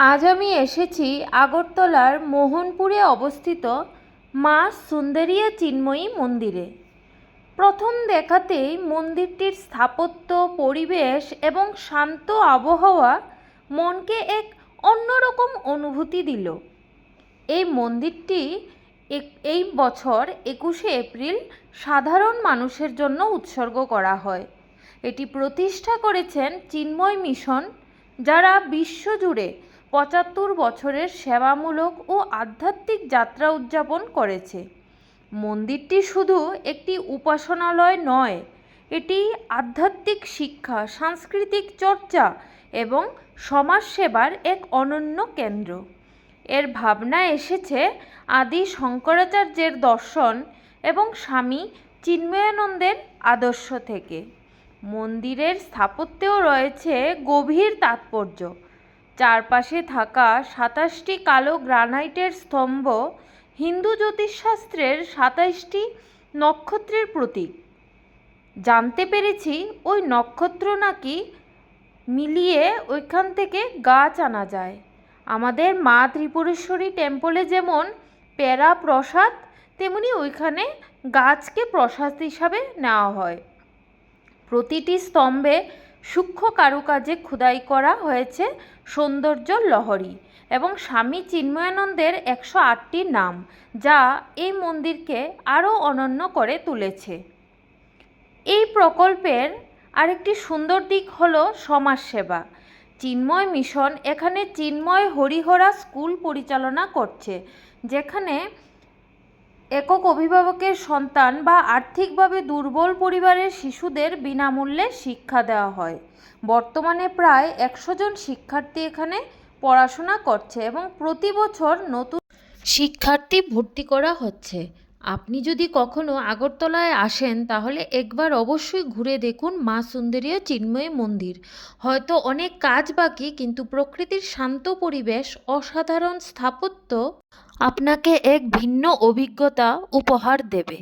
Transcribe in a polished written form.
আজ আমি এসেছি আগরতলার মোহনপুরে অবস্থিত মা সুন্দরী চিন্ময়ী মন্দিরে। প্রথম দেখাতেই মন্দিরটির স্থাপত্য, পরিবেশ এবং শান্ত আবহাওয়া মনকে এক অন্যরকম অনুভূতি দিল। এই মন্দিরটি এই বছর 21শে এপ্রিল সাধারণ মানুষের জন্য উৎসর্গ করা হয়। এটি প্রতিষ্ঠা করেছেন চিন্ময় মিশন, যারা বিশ্বজুড়ে 75 বছরের সেবামূলক ও আধ্যাত্মিক যাত্রা উদযাপন করেছে। মন্দিরটি শুধু একটি উপাসনালয় নয়, এটি আধ্যাত্মিক শিক্ষা, সাংস্কৃতিক চর্চা এবং সমাজসেবার এক অনন্য কেন্দ্র। এর ভাবনা এসেছে আদি শঙ্করাচার্যের দর্শন এবং স্বামী চিন্ময়ানন্দের আদর্শ থেকে। মন্দিরের স্থাপত্যেও রয়েছে গভীর তাৎপর্য। চারপাশে থাকা 27টি কালো গ্রানাইটের স্তম্ভ হিন্দু জ্যোতিষশাস্ত্রের 27টি নক্ষত্রের প্রতীক। জানতে পেরেছি ওই নক্ষত্র নাকি মিলিয়ে ওইখান থেকে গাছ আনা যায়। আমাদের মা ত্রিপুরেশ্বরী টেম্পলে যেমন পেরা প্রসাদ, তেমনি ওইখানে গাছকে প্রসাদ হিসাবে নেওয়া হয়। প্রতিটি স্তম্ভে সূক্ষ্ম কারুকাজে খোদাই করা হয়েছে সৌন্দর্য লহরী এবং স্বামী চিন্ময়ানন্দের 108টি নাম, যা এই মন্দিরকে আরও অনন্য করে তুলেছে। এই প্রকল্পের আরেকটি সুন্দর দিক হলো সমাজসেবা। চিন্ময় মিশন এখানে চিন্ময় হরিহরা স্কুল পরিচালনা করছে, যেখানে একক অভিভাবকের সন্তান বা আর্থিকভাবে দুর্বল পরিবারের শিশুদের বিনামূল্যে শিক্ষা দেওয়া হয়। বর্তমানে প্রায় 100 জন শিক্ষার্থী এখানে পড়াশোনা করছে এবং প্রতি বছর নতুন শিক্ষার্থী ভর্তি করা হচ্ছে। আপনি যদি কখনো আগরতলায় আসেন তাহলে একবার অবশ্যই ঘুরে দেখুন মা সুন্দরী চিন্ময়ী মন্দির। হয়তো অনেক কাজ বাকি, কিন্তু প্রকৃতির শান্ত পরিবেশ, অসাধারণ স্থাপত্য আপনাকে এক ভিন্ন অভিজ্ঞতা উপহার দেবে।